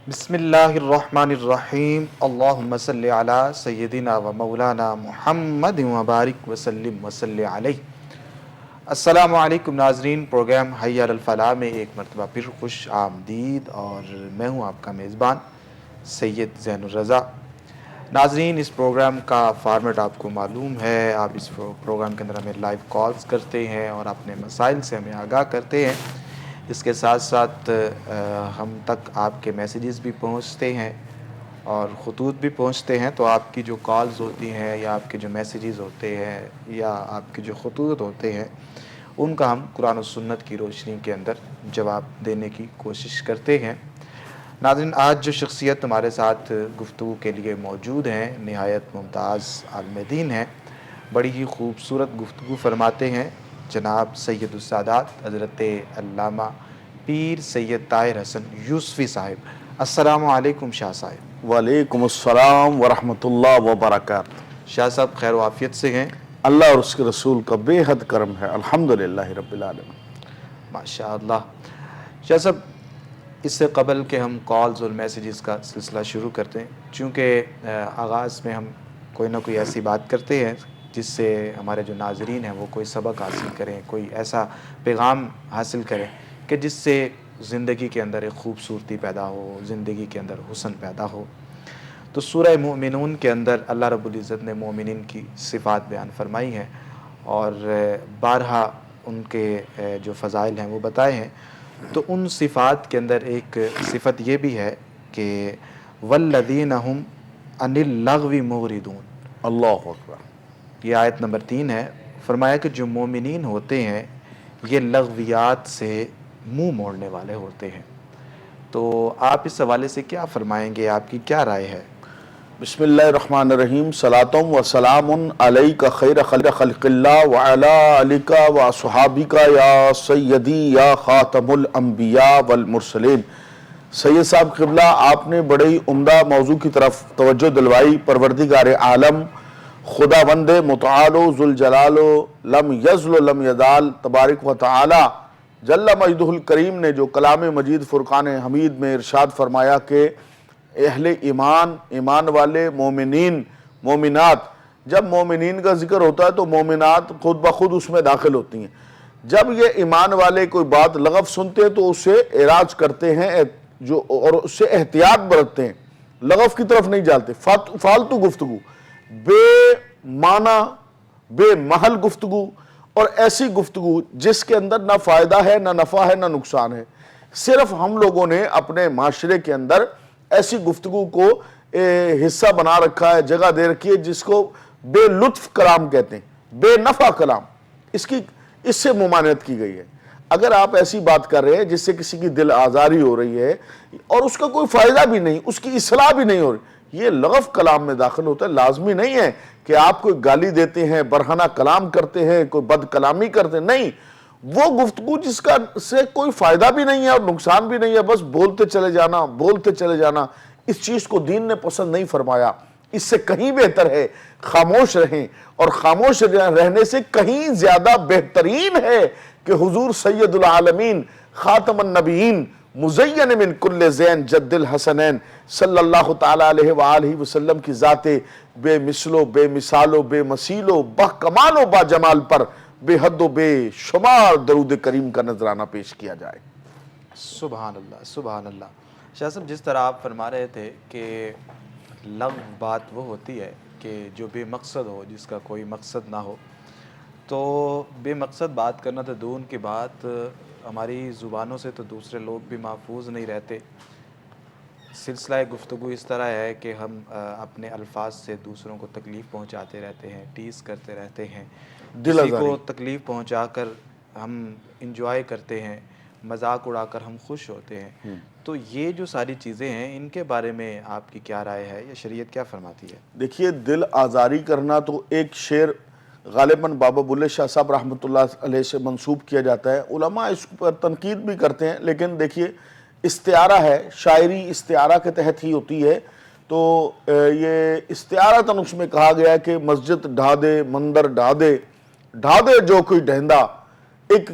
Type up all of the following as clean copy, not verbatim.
بسم اللہ الرحمن الرحیم اللہم صلی علی سیدنا و مولانا محمد وبارک وسلم وصلی علیہ۔ السلام علیکم ناظرین، پروگرام حی علی الفلاح میں ایک مرتبہ پھر خوش آمدید، اور میں ہوں آپ کا میزبان سید زین الرضا۔ ناظرین، اس پروگرام کا فارمیٹ آپ کو معلوم ہے، آپ اس پروگرام کے اندر ہمیں لائیو کالز کرتے ہیں اور اپنے مسائل سے ہمیں آگاہ کرتے ہیں۔ اس کے ساتھ ساتھ ہم تک آپ کے میسیجز بھی پہنچتے ہیں اور خطوط بھی پہنچتے ہیں، تو آپ کی جو کالز ہوتی ہیں یا آپ کے جو میسیجز ہوتے ہیں یا آپ کے جو خطوط ہوتے ہیں، ان کا ہم قرآن و سنت کی روشنی کے اندر جواب دینے کی کوشش کرتے ہیں۔ ناظرین، آج جو شخصیت ہمارے ساتھ گفتگو کے لیے موجود ہیں، نہایت ممتاز عالم دین ہیں، بڑی ہی خوبصورت گفتگو فرماتے ہیں جناب سید السادات حضرت علامہ پیر سید طاہر حسن یوسفی صاحب۔ السلام علیکم شاہ صاحب۔ وعلیکم السلام ورحمۃ اللہ وبرکاتہ۔ شاہ صاحب خیر و عافیت سے ہیں؟ اللہ اور اس کے رسول کا بے حد کرم ہے، الحمدللہ رب العالمین۔ ماشاء اللہ۔ شاہ صاحب، اس سے قبل کہ ہم کالز اور میسیجز کا سلسلہ شروع کرتے ہیں، چونکہ آغاز میں ہم کوئی نہ کوئی ایسی بات کرتے ہیں جس سے ہمارے جو ناظرین ہیں وہ کوئی سبق حاصل کریں، کوئی ایسا پیغام حاصل کریں کہ جس سے زندگی کے اندر ایک خوبصورتی پیدا ہو، زندگی کے اندر حسن پیدا ہو۔ تو سورہ مومنون کے اندر اللہ رب العزت نے مومنین کی صفات بیان فرمائی ہیں اور بارہا ان کے جو فضائل ہیں وہ بتائے ہیں۔ تو ان صفات کے اندر ایک صفت یہ بھی ہے کہ والذین هم عن اللغو معرضون۔ اللہ اکبر۔ یہ آیت نمبر 3 ہے۔ فرمایا کہ جو مومنین ہوتے ہیں یہ لغویات سے منہ موڑنے والے ہوتے ہیں۔ تو آپ اس حوالے سے کیا فرمائیں گے، آپ کی کیا رائے ہے؟ بسم اللہ الرحمن الرحیم۔ صلاۃ و سلام علیک خیر خلق اللہ وعلی آلک و اصحابک یا سیدی یا خاتم الانبیاء والمرسلین۔ سید صاحب قبلہ، آپ نے بڑے ہی عمدہ موضوع کی طرف توجہ دلوائی۔ پروردگار عالم خدا وند متعال ذوالجلال لم یزل لم یزال تبارک و تعالی جل مجدہ الکریم نے جو کلام مجید فرقان حمید میں ارشاد فرمایا کہ اہل ایمان، ایمان والے، مومنین، مومنات، جب مومنین کا ذکر ہوتا ہے تو مومنات خود بخود اس میں داخل ہوتی ہیں۔ جب یہ ایمان والے کوئی بات لغو سنتے ہیں تو اس سے اعراض کرتے ہیں اور اس سے احتیاط برتتے ہیں، لغو کی طرف نہیں جاتے۔ فالتو گفتگو، بے معنی، بے محل گفتگو، اور ایسی گفتگو جس کے اندر نہ فائدہ ہے، نہ نفع ہے، نہ نقصان ہے۔ صرف ہم لوگوں نے اپنے معاشرے کے اندر ایسی گفتگو کو حصہ بنا رکھا ہے، جگہ دے رکھی ہے، جس کو بے لطف کلام کہتے ہیں، بے نفع کلام۔ اس سے ممانعت کی گئی ہے۔ اگر آپ ایسی بات کر رہے ہیں جس سے کسی کی دل آزاری ہو رہی ہے اور اس کا کوئی فائدہ بھی نہیں، اس کی اصلاح بھی نہیں ہو رہی، یہ لغو کلام میں داخل ہوتا ہے۔ لازمی نہیں ہے کہ آپ کوئی گالی دیتے ہیں، برہنہ کلام کرتے ہیں، کوئی بد کلامی کرتے ہیں، نہیں، وہ گفتگو جس کا سے کوئی فائدہ بھی نہیں ہے اور نقصان بھی نہیں ہے، بس بولتے چلے جانا، بولتے چلے جانا، اس چیز کو دین نے پسند نہیں فرمایا۔ اس سے کہیں بہتر ہے خاموش رہیں، اور خاموش رہنے سے کہیں زیادہ بہترین ہے کہ حضور سید العالمین خاتم النبیین مزین من کل زین جد الحسنین صلی اللہ تعالیٰ علیہ وآلہ وسلم کی ذات بے مثل و بے مثال و بے مثیل و با کمال و با جمال پر بے حد و بے شمار درود کریم کا نذرانہ پیش کیا جائے۔ سبحان اللہ، سبحان اللہ۔ شاہ صاحب، جس طرح آپ فرما رہے تھے کہ لغو بات وہ ہوتی ہے کہ جو بے مقصد ہو، جس کا کوئی مقصد نہ ہو، تو بے مقصد بات کرنا تو دور کی بات، ہماری زبانوں سے تو دوسرے لوگ بھی محفوظ نہیں رہتے۔ سلسلہ گفتگو اس طرح ہے کہ ہم اپنے الفاظ سے دوسروں کو تکلیف پہنچاتے رہتے ہیں، ٹیز کرتے رہتے ہیں، کسی کو تکلیف پہنچا کر ہم انجوائے کرتے ہیں، مذاق اڑا کر ہم خوش ہوتے ہیں۔ تو یہ جو ساری چیزیں ہیں، ان کے بارے میں آپ کی کیا رائے ہے یا شریعت کیا فرماتی ہے؟ دیکھیے، دل آزاری کرنا تو ایک شعر غالباً بابا بلے شاہ صاحب رحمۃ اللہ علیہ سے منسوب کیا جاتا ہے۔ علماء اس پر تنقید بھی کرتے ہیں، لیکن دیکھیے استعارہ ہے، شاعری استعارہ کے تحت ہی ہوتی ہے، تو یہ استعارتاً اس میں کہا گیا ہے کہ مسجد ڈھا دے، مندر ڈھا دے جو کوئی ڈہندا، ایک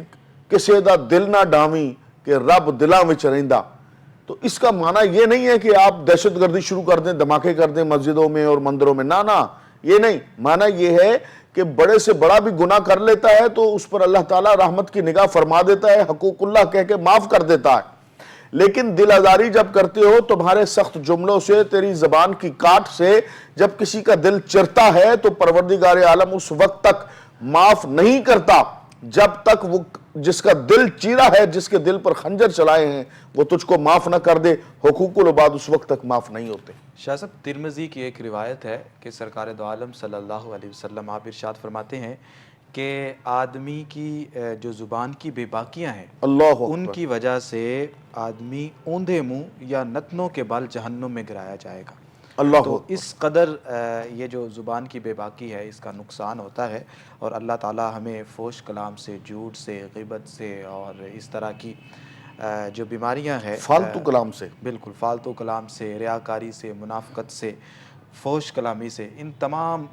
کسے دا دل نہ ڈاویں کہ رب دلاں وچ رہندا۔ تو اس کا معنی یہ نہیں ہے کہ آپ دہشت گردی شروع کر دیں، دھماکے کر دیں مسجدوں میں اور مندروں میں، نہ یہ نہیں، معنی یہ ہے کہ بڑے سے بڑا بھی گناہ کر لیتا ہے تو اس پر اللہ تعالیٰ رحمت کی نگاہ فرما دیتا ہے، حقوق اللہ کہہ کے معاف کر دیتا ہے۔ لیکن دل آزاری جب کرتے ہو، تمہارے سخت جملوں سے، تیری زبان کی کاٹ سے جب کسی کا دل چرتا ہے تو پروردگار عالم اس وقت تک معاف نہیں کرتا جب تک وہ جس کا دل چیرا ہے، جس کے دل پر خنجر چلائے ہیں، وہ تجھ کو معاف نہ کر دے۔ حقوق العباد اس وقت تک معاف نہیں ہوتے۔ شاہ صاحب، ترمذی کی ایک روایت ہے کہ سرکار دو عالم صلی اللہ علیہ وسلم آپ ارشاد فرماتے ہیں کہ آدمی کی جو زبان کی بے باکیاں ہیں، اللہ ان اکبر۔ کی وجہ سے آدمی اوندھے منہ یا نتنوں کے بال جہنم میں گرایا جائے گا۔ اللہ تو اکبر۔ اس قدر یہ جو زبان کی بے باکی ہے، اس کا نقصان ہوتا ہے، اور اللہ تعالیٰ ہمیں فحش کلام سے، جھوٹ سے، غیبت سے اور اس طرح کی جو بیماریاں ہیں، فالتو کلام سے، بالکل فالتو کلام سے، ریاکاری سے، منافقت سے، فحش کلامی سے، ان تمام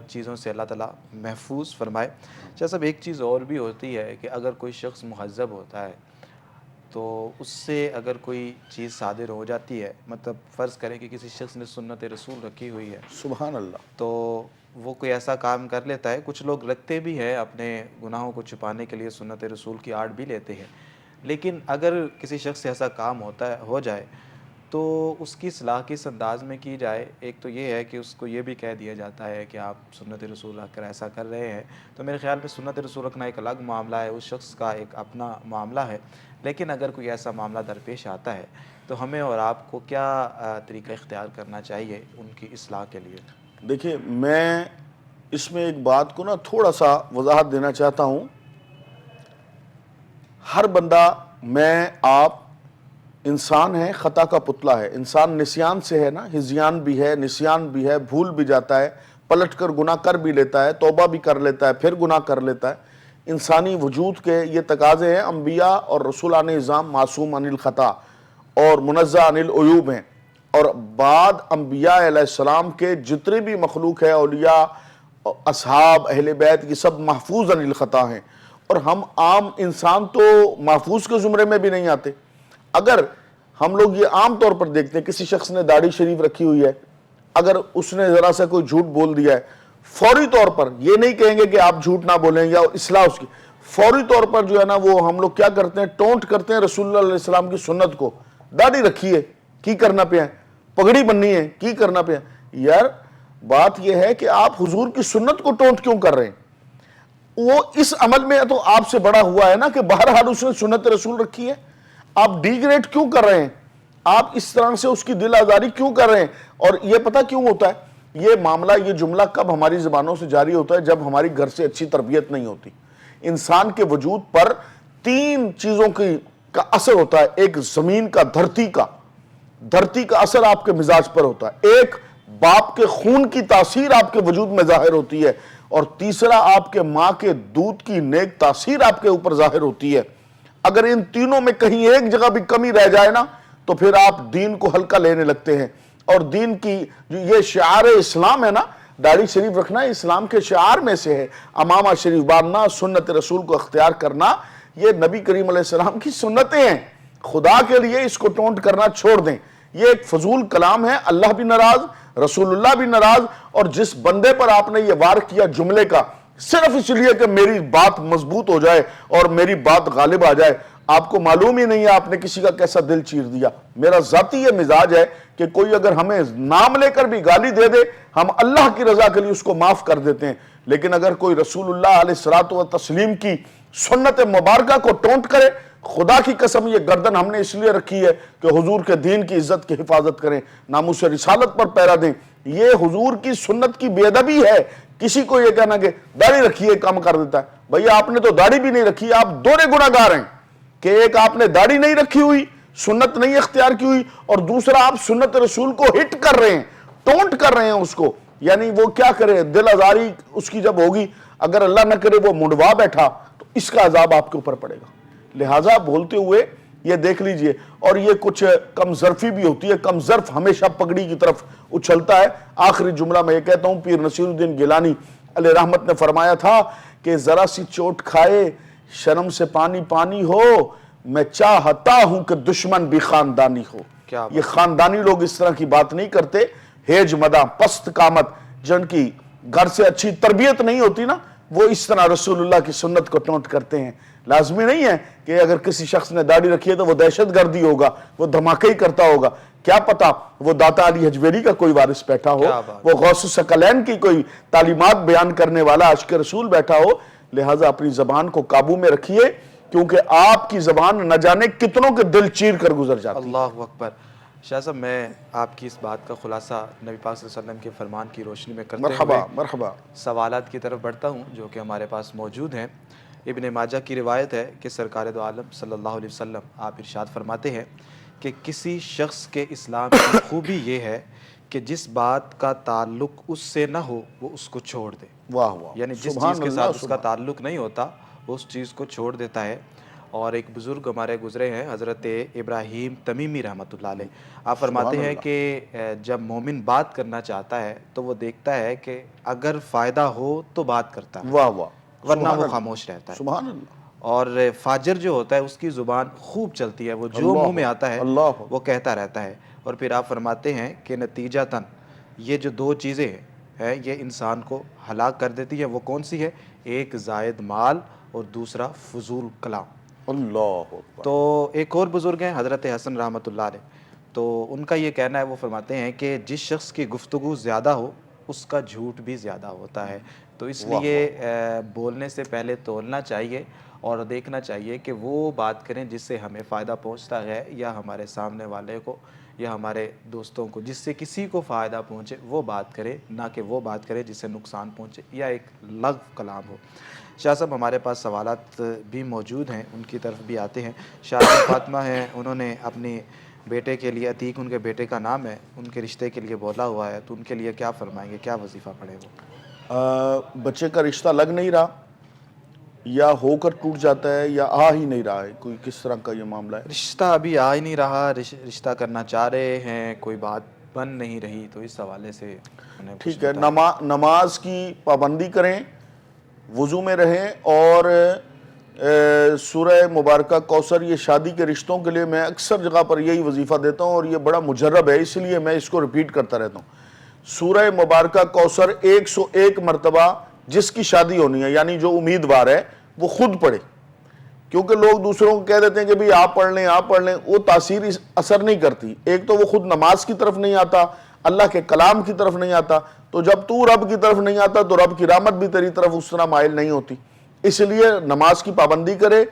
چیزوں سے اللہ تعالیٰ محفوظ فرمائے۔ شاہ صاحب، ایک چیز اور بھی ہوتی ہے کہ اگر کوئی شخص مہذب ہوتا ہے تو اس سے اگر کوئی چیز صادر ہو جاتی ہے، مطلب فرض کریں کہ کسی شخص نے سنت رسول رکھی ہوئی ہے، سبحان اللہ، تو وہ کوئی ایسا کام کر لیتا ہے، کچھ لوگ رکھتے بھی ہیں اپنے گناہوں کو چھپانے کے لیے، سنت رسول کی آڑ بھی لیتے ہیں، لیکن اگر کسی شخص سے ایسا کام ہو جائے تو اس کی اصلاح کس انداز میں کی جائے؟ ایک تو یہ ہے کہ اس کو یہ بھی کہہ دیا جاتا ہے کہ آپ سنت رسول رکھ کر ایسا کر رہے ہیں، تو میرے خیال میں سنت رسول رکھنا ایک الگ معاملہ ہے، اس شخص کا ایک اپنا معاملہ ہے، لیکن اگر کوئی ایسا معاملہ درپیش آتا ہے تو ہمیں اور آپ کو کیا طریقہ اختیار کرنا چاہیے ان کی اصلاح کے لیے؟ دیکھیں میں اس میں ایک بات کو تھوڑا سا وضاحت دینا چاہتا ہوں۔ ہر بندہ، میں، آپ انسان ہے، خطا کا پتلا ہے، انسان نسیان سے ہے ہزیان بھی ہے، نسیان بھی ہے، بھول بھی جاتا ہے، پلٹ کر گناہ کر بھی لیتا ہے، توبہ بھی کر لیتا ہے، پھر گناہ کر لیتا ہے۔ انسانی وجود کے یہ تقاضے ہیں۔ انبیاء اور رسولان اعظام معصوم عن الخطا اور منزہ عن العیوب ہیں، اور بعد انبیاء علیہ السلام کے جتنے بھی مخلوق ہے، اولیاء، اصحاب، اہل بیت، یہ سب محفوظ عن الخطا ہیں، اور ہم عام انسان تو محفوظ کے زمرے میں بھی نہیں آتے۔ اگر ہم لوگ یہ عام طور پر دیکھتے ہیں، کسی شخص نے داڑھی شریف رکھی ہوئی ہے، اگر اس نے ذرا سا کوئی جھوٹ بول دیا ہے، فوری طور پر یہ نہیں کہیں گے کہ آپ جھوٹ نہ بولیں یا اصلاح اس کی، فوری طور پر جو ہے وہ ہم لوگ کیا کرتے ہیں، ٹونٹ کرتے ہیں رسول اللہ علیہ السلام کی سنت کو۔ داڑھی رکھی ہے، کی کرنا پہ ہے، پگڑی بننی ہے، کی کرنا پہ ہے۔ یار بات یہ ہے کہ آپ حضور کی سنت کو ٹونٹ کیوں کر رہے ہیں؟ وہ اس عمل میں تو آپ سے بڑا ہوا ہے کہ بہرحال اس نے سنت رسول رکھی ہے، آپ ڈیگریڈ کیوں کر رہے ہیں؟ آپ اس طرح سے اس کی دل آزاری کیوں کر رہے ہیں؟ اور یہ پتہ کیوں ہوتا ہے؟ یہ معاملہ، یہ جملہ کب ہماری زبانوں سے جاری ہوتا ہے؟ جب ہماری گھر سے اچھی تربیت نہیں ہوتی۔ انسان کے وجود پر تین چیزوں کا اثر ہوتا ہے۔ ایک زمین کا، دھرتی کا اثر آپ کے مزاج پر ہوتا ہے، ایک باپ کے خون کی تاثیر آپ کے وجود میں ظاہر ہوتی ہے، اور تیسرا آپ کے ماں کے دودھ کی نیک تاثیر آپ کے اوپر ظاہر ہوتی ہے۔ اگر ان تینوں میں کہیں ایک جگہ بھی کمی رہ جائے تو پھر آپ دین کو ہلکا لینے لگتے ہیں۔ اور دین کی جو یہ شعار اسلام ہے داڑھی شریف رکھنا اسلام کے شعار میں سے ہے، امامہ شریف باندھنا، سنت رسول کو اختیار کرنا، یہ نبی کریم علیہ السلام کی سنتیں ہیں۔ خدا کے لیے اس کو ٹونٹ کرنا چھوڑ دیں، یہ ایک فضول کلام ہے، اللہ بھی ناراض، رسول اللہ بھی ناراض، اور جس بندے پر آپ نے یہ وار کیا جملے کا، صرف اس لیے کہ میری بات مضبوط ہو جائے اور میری بات غالب آ جائے، آپ کو معلوم ہی نہیں ہے آپ نے کسی کا کیسا دل چیر دیا۔ میرا ذاتی یہ مزاج ہے کہ کوئی اگر ہمیں نام لے کر بھی گالی دے دے، ہم اللہ کی رضا کے لیے اس کو معاف کر دیتے ہیں، لیکن اگر کوئی رسول اللہ علیہ الصلوۃ والتسلیم کی سنت مبارکہ کو ٹونٹ کرے، خدا کی قسم یہ گردن ہم نے اس لیے رکھی ہے کہ حضور کے دین کی عزت کی حفاظت کریں، ناموس رسالت پر پہرا دیں۔ یہ حضور کی سنت کی بے ادبی ہے کسی کو یہ کہنا کہ داڑھی رکھیے کام کر دیتا ہے۔ بھئی آپ نے تو داڑھی بھی نہیں رکھی، آپ دوہرے گناہ گار ہیں کہ ایک آپ نے داڑھی نہیں رکھی ہوئی، سنت نہیں اختیار کی ہوئی، اور دوسرا آپ سنت رسول کو ہٹ کر رہے ہیں، ٹونٹ کر رہے ہیں اس کو۔ یعنی وہ کیا کرے، دل آزاری اس کی جب ہوگی، اگر اللہ نہ کرے وہ منڈوا بیٹھا تو اس کا عذاب آپ کے اوپر پڑے گا۔ لہٰذا بولتے ہوئے یہ دیکھ لیجئے، اور یہ کچھ کم ظرفی بھی ہوتی ہے، کم ظرف ہمیشہ پگڑی کی طرف اچھلتا ہے۔ آخری جملہ میں یہ کہتا ہوں، پیر نصیر الدین گیلانی علیہ رحمت نے فرمایا تھا کہ ذرا سی چوٹ کھائے، شرم سے پانی پانی ہو، میں چاہتا ہوں کہ دشمن بھی خاندانی ہو. یہ خاندانی لوگ اس طرح کی بات نہیں کرتے. ہیج مدہ پست قامت جن کی گھر سے اچھی تربیت نہیں ہوتی نا، وہ اس طرح رسول اللہ کی سنت کو ٹونٹ کرتے ہیں. لازمی نہیں ہے کہ اگر کسی شخص نے داڑھی رکھی ہے تو وہ دہشت گردی ہوگا، وہ دھماکے ہی کرتا ہوگا. کیا پتا وہ داتا علی حجویری کا کوئی وارث بیٹھا ہو، وہ غوث الثقلین کی کوئی تعلیمات بیان کرنے والا عاشق رسول بیٹھا ہو. لہٰذا اپنی زبان کو قابو میں رکھیے، کیونکہ آپ کی زبان نہ جانے کتنوں کے دل چیر کر گزر جاتی ہے. اللہ اکبر. شاہ صاحب میں آپ کی اس بات کا خلاصہ نبی پاک صلی اللہ علیہ وسلم کے فرمان کی روشنی میں کرتے ہوئے مرحبا سوالات کی طرف بڑھتا ہوں جو کہ ہمارے پاس موجود ہیں. ابن ماجہ کی روایت ہے کہ سرکار دو عالم صلی اللہ علیہ وسلم آپ ارشاد فرماتے ہیں کہ کسی شخص کے اسلام کی خوبی یہ ہے کہ جس بات کا تعلق اس سے نہ ہو وہ اس کو چھوڑ دے. واہ واہ. یعنی جس چیز کے ساتھ اس کا تعلق نہیں ہوتا وہ اس چیز کو چھوڑ دیتا ہے. اور ایک بزرگ ہمارے گزرے ہیں حضرت ابراہیم تمیمی رحمۃ اللہ علیہ. آپ فرماتے ہیں کہ جب مومن بات کرنا چاہتا ہے تو وہ دیکھتا ہے کہ اگر فائدہ ہو تو بات کرتا ہے، واہ واہ، ورنہ وہ خاموش رہتا ہے. سبحان اللہ. اور فاجر جو ہوتا ہے اس کی زبان خوب چلتی ہے، وہ جو منہ میں آتا ہے وہ کہتا رہتا ہے. اور پھر آپ فرماتے ہیں کہ نتیجتاً یہ جو دو چیزیں ہیں یہ انسان کو ہلاک کر دیتی ہے. وہ کون سی ہے؟ ایک زائد مال اور دوسرا فضول کلام. اللہ. تو ایک اور بزرگ ہیں حضرت حسن رحمۃ اللہ علیہ، تو ان کا یہ کہنا ہے، وہ فرماتے ہیں کہ جس شخص کی گفتگو زیادہ ہو اس کا جھوٹ بھی زیادہ ہوتا ہے. تو اس لیے بولنے سے پہلے تولنا چاہیے اور دیکھنا چاہیے کہ وہ بات کریں جس سے ہمیں فائدہ پہنچتا ہے، یا ہمارے سامنے والے کو یا ہمارے دوستوں کو جس سے کسی کو فائدہ پہنچے وہ بات کرے، نہ کہ وہ بات کرے جس سے نقصان پہنچے یا ایک لغو کلام ہو. شاہ صاحب ہمارے پاس سوالات بھی موجود ہیں، ان کی طرف بھی آتے ہیں. شاہ فاطمہ ہیں، انہوں نے اپنی بیٹے کے لیے، عتیق ان کے بیٹے کا نام ہے، ان کے رشتے کے لیے بولا ہوا ہے، تو ان کے لیے کیا فرمائیں گے، کیا وظیفہ پڑھے وہ؟ بچے کا رشتہ لگ نہیں رہا، یا ہو کر ٹوٹ جاتا ہے، یا آ ہی نہیں رہا ہے، کوئی کس طرح کا یہ معاملہ ہے؟ رشتہ ابھی آ ہی نہیں رہا، رشتہ کرنا چاہ رہے ہیں، کوئی بات بن نہیں رہی، تو اس حوالے سے ٹھیک ہے. نماز کی پابندی کریں، وضو میں رہیں، اور سورہ مبارکہ کوثر، یہ شادی کے رشتوں کے لیے میں اکثر جگہ پر یہی وظیفہ دیتا ہوں اور یہ بڑا مجرب ہے، اس لیے میں اس کو ریپیٹ کرتا رہتا ہوں. سورہ مبارکہ کوثر 101 مرتبہ جس کی شادی ہونی ہے، یعنی جو امیدوار ہے وہ خود پڑھے. کیونکہ لوگ دوسروں کو کہہ دیتے ہیں کہ بھی آپ پڑھ لیں، وہ تاثیر اثر نہیں کرتی. ایک تو وہ خود نماز کی طرف نہیں آتا، اللہ کے کلام کی طرف نہیں آتا، تو جب تو رب کی طرف نہیں آتا تو رب کی رحمت بھی تیری طرف اس طرح مائل نہیں ہوتی. اس لیے نماز کی پابندی کرے،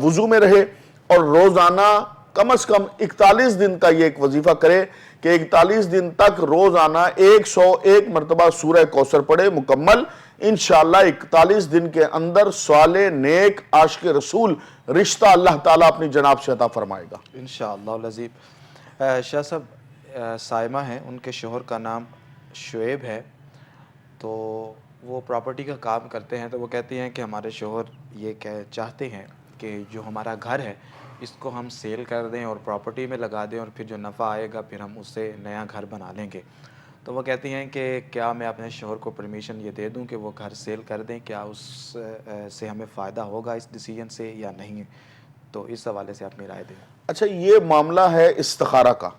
وضو میں رہے، اور روزانہ کم از کم 41 دن کا یہ ایک وظیفہ کرے کہ 41 دن تک روزانہ 101 مرتبہ سورہ کوثر پڑھے مکمل. انشاءاللہ 41 دن کے اندر صالح نیک عاشق رسول رشتہ اللہ تعالیٰ اپنی جناب سے عطا فرمائے گا انشاءاللہ العظیم. شاہ صاحب سائمہ ہیں، ان کے شوہر کا نام شعیب ہے، تو وہ پراپرٹی کا کام کرتے ہیں. تو وہ کہتے ہیں کہ ہمارے شوہر یہ چاہتے ہیں کہ جو ہمارا گھر ہے اس کو ہم سیل کر دیں اور پراپرٹی میں لگا دیں، اور پھر جو نفع آئے گا پھر ہم اس سے نیا گھر بنا لیں گے. تو وہ کہتی ہیں کہ کیا میں اپنے شوہر کو پرمیشن یہ دے دوں کہ وہ گھر سیل کر دیں، کیا اس سے ہمیں فائدہ ہوگا اس ڈیسیجن سے یا نہیں؟ تو اس حوالے سے اپنی رائے دیں. اچھا، یہ معاملہ ہے استخارہ کا،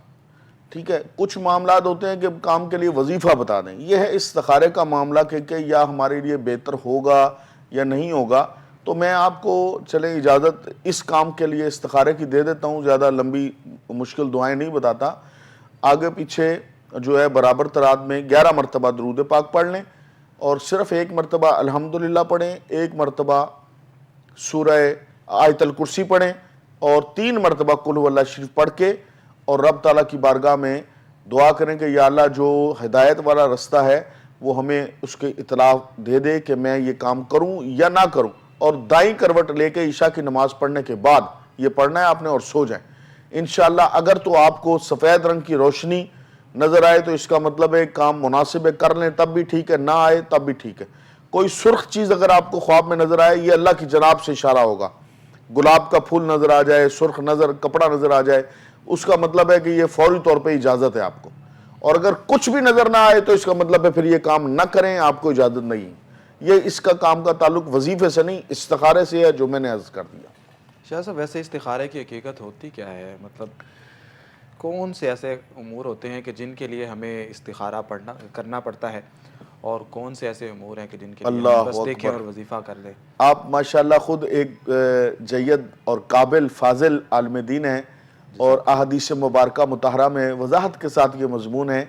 ٹھیک ہے. کچھ معاملات ہوتے ہیں کہ کام کے لیے وظیفہ بتا دیں، یہ ہے استخارے کا معاملہ کہ یا ہمارے لیے بہتر ہوگا یا نہیں ہوگا. تو میں آپ کو چلیں اجازت اس کام کے لیے استخارے کی دے دیتا ہوں، زیادہ لمبی مشکل دعائیں نہیں بتاتا. آگے پیچھے جو ہے برابر تراد میں 11 مرتبہ درود پاک پڑھ لیں، اور صرف 1 مرتبہ الحمدللہ پڑھیں، 1 مرتبہ سورہ آیت الکرسی پڑھیں، اور 3 مرتبہ قل هو اللہ شریف پڑھ کے اور رب تعالیٰ کی بارگاہ میں دعا کریں کہ یا اللہ جو ہدایت والا رستہ ہے وہ ہمیں اس کے اطلاع دے دے کہ میں یہ کام کروں یا نہ کروں. اور دائیں کروٹ لے کے عشاء کی نماز پڑھنے کے بعد یہ پڑھنا ہے آپ نے، اور سو جائیں انشاءاللہ. اگر تو آپ کو سفید رنگ کی روشنی نظر آئے تو اس کا مطلب ہے کام مناسب ہے، کر لیں تب بھی ٹھیک ہے، نہ آئے تب بھی ٹھیک ہے. کوئی سرخ چیز اگر آپ کو خواب میں نظر آئے، یہ اللہ کی جناب سے اشارہ ہوگا. گلاب کا پھول نظر آ جائے، سرخ کپڑا نظر آ جائے، اس کا مطلب ہے کہ یہ فوری طور پہ اجازت ہے آپ کو. اور اگر کچھ بھی نظر نہ آئے تو اس کا مطلب ہے پھر یہ کام نہ کریں، آپ کو اجازت نہیں. یہ اس کا کام کا تعلق وظیفے سے نہیں، استخارے سے ہے جو میں نے عرض کر دیا. شاہ صاحب ویسے استخارے کی حقیقت ہوتی کیا ہے؟ مطلب کون سے ایسے امور ہوتے ہیں کہ جن کے لیے ہمیں استخارہ کرنا پڑتا ہے، اور کون سے ایسے امور ہیں کہ جن کے لیے ہم اللہ بس دیکھیں اکبر. اور وظیفہ کر لیں؟ آپ ماشاءاللہ خود ایک جید اور قابل فاضل عالم دین ہیں، اور احادیث مبارکہ مطہرہ میں وضاحت کے ساتھ یہ مضمون ہے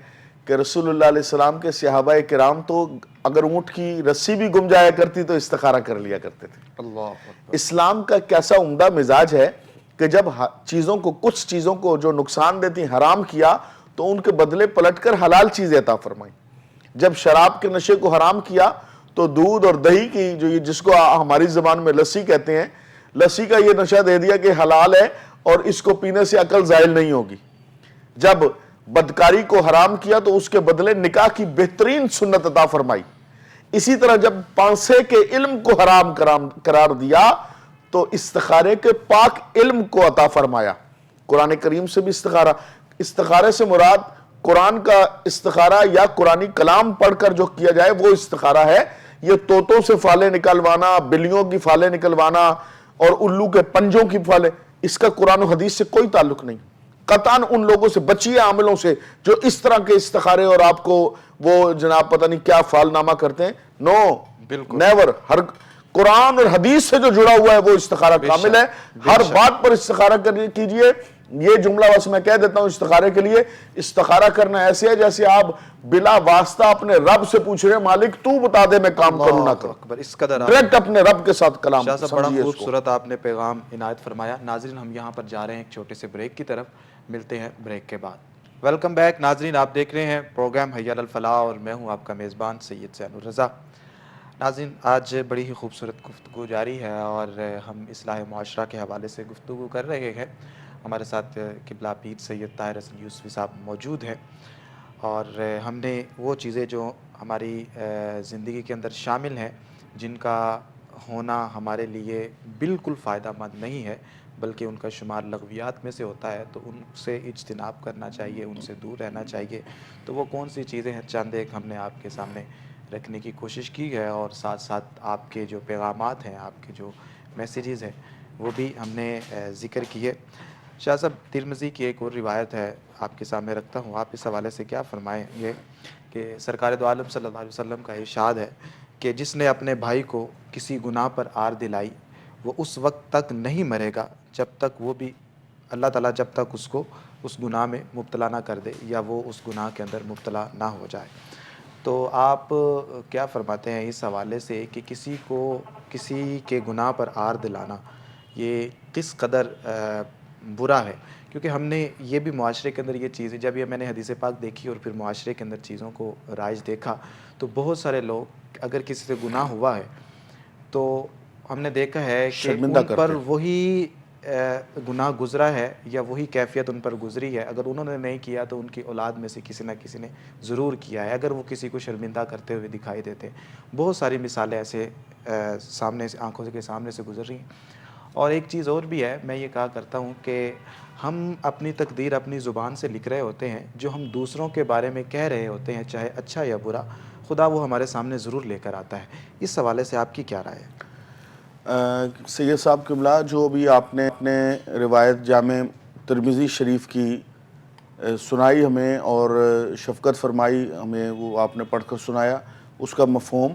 کہ رسول اللہ علیہ السلام کے صحابہ کرام تو اگر اونٹ کی رسی بھی گم جایا کرتی تو استخارہ کر لیا کرتے تھے. اللہ اکبر. اسلام کا کیسا عمدہ مزاج ہے کہ جب کچھ چیزوں کو جو نقصان دیتی حرام کیا تو ان کے بدلے پلٹ کر حلال چیزیں عطا فرمائی. جب شراب کے نشے کو حرام کیا تو دودھ اور دہی کی جو جس کو ہماری زبان میں لسی کہتے ہیں، لسی کا یہ نشہ دے دیا کہ حلال ہے اور اس کو پینے سے عقل زائل نہیں ہوگی. جب بدکاری کو حرام کیا تو اس کے بدلے نکاح کی بہترین سنت عطا فرمائی. اسی طرح جب پانسے کے علم کو حرام قرار دیا تو استخارے کے پاک علم کو عطا فرمایا. قرآن کریم سے بھی استخارے سے مراد قرآن کا استخارہ یا قرآنی کلام پڑھ کر جو کیا جائے وہ استخارہ ہے. یہ طوطوں سے فالے نکلوانا، بلیوں کی فالے نکلوانا اور الو کے پنجوں کی فالے، اس کا قرآن و حدیث سے کوئی تعلق نہیں. قطعاً ان لوگوں سے بچیے عاملوں سے جو اس طرح کے استخارے اور آپ کو وہ جناب پتہ نہیں کیا فال نامہ کرتے ہیں. نو، بالکل نیور. ہر قرآن اور حدیث سے جو جڑا ہوا ہے وہ استخارہ کامل ہے. ہر بات پر استخارہ کیجئے. یہ جملہ بس میں کہہ دیتا ہوں استخارے کے لیے، استخارہ کرنا ایسے ہے جیسے آپ بلا واسطہ اپنے رب سے پوچھ رہے ہیں مالک تو بتا دے میں کام کروں نہ کروں. اس قدر ڈائریکٹ اپنے رب کے ساتھ کلام. شاہ صاحب بڑا خوبصورت آپ نے پیغام عنایت فرمایا. ناظرین ہم یہاں پر جا رہے ہیں ایک چھوٹے سے بریک کی طرف، ملتے ہیں بریک کے بعد. ویلکم بیک ناظرین، آپ دیکھ رہے ہیں پروگرام حی علی الفلاح اور میں ہوں آپ کا میزبان سید زین الرضا. ناظرین آج بڑی ہی خوبصورت گفتگو جاری ہے اور ہم اصلاح معاشرہ کے حوالے سے گفتگو کر رہے ہیں. ہمارے ساتھ قبلہ پیر سید طاہر حسن یوسفی صاحب موجود ہیں، اور ہم نے وہ چیزیں جو ہماری زندگی کے اندر شامل ہیں جن کا ہونا ہمارے لیے بالکل فائدہ مند نہیں ہے بلکہ ان کا شمار لغویات میں سے ہوتا ہے، تو ان سے اجتناب کرنا چاہیے، ان سے دور رہنا چاہیے. تو وہ کون سی چیزیں ہیں چند ایک ہم نے آپ کے سامنے رکھنے کی کوشش کی ہے، اور ساتھ ساتھ آپ کے جو پیغامات ہیں، آپ کے جو میسیجز ہیں وہ بھی ہم نے ذکر کیے. شاہ صاحب ترمذی کی ایک اور روایت ہے آپ کے سامنے رکھتا ہوں، آپ اس حوالے سے کیا فرمائیں؟ یہ کہ سرکار دو عالم صلی اللہ علیہ وسلم کا ارشاد ہے کہ جس نے اپنے بھائی کو کسی گناہ پر آر دلائی وہ اس وقت تک نہیں مرے گا جب تک وہ بھی اللہ تعالیٰ جب تک اس کو اس گناہ میں مبتلا نہ کر دے یا وہ اس گناہ کے اندر مبتلا نہ ہو جائے. تو آپ کیا فرماتے ہیں اس حوالے سے کہ کسی کو کسی کے گناہ پر آر دلانا یہ کس قدر برا ہے؟ کیونکہ ہم نے یہ بھی معاشرے کے اندر یہ چیزیں جب یہ میں نے حدیث پاک دیکھی اور پھر معاشرے کے اندر چیزوں کو رائج دیکھا تو بہت سارے لوگ اگر کسی سے گناہ ہوا ہے تو ہم نے دیکھا ہے کہ ان پر وہی گناہ گزرا ہے یا وہی کیفیت ان پر گزری ہے. اگر انہوں نے نہیں کیا تو ان کی اولاد میں سے کسی نہ کسی نے ضرور کیا ہے، اگر وہ کسی کو شرمندہ کرتے ہوئے دکھائی دیتے. بہت ساری مثالیں ایسے سامنے سے آنکھوں کے سامنے سے گزر رہی ہیں. اور ایک چیز اور بھی ہے، میں یہ کہا کرتا ہوں کہ ہم اپنی تقدیر اپنی زبان سے لکھ رہے ہوتے ہیں، جو ہم دوسروں کے بارے میں کہہ رہے ہوتے ہیں چاہے اچھا یا برا، خدا وہ ہمارے سامنے ضرور لے کر آتا ہے. اس حوالے سے آپ کی کیا رائے ہے؟ سید صاحب قبلہ جو بھی آپ نے اپنے روایت جامع ترمذی شریف کی سنائی ہمیں اور شفقت فرمائی ہمیں، وہ آپ نے پڑھ کر سنایا، اس کا مفہوم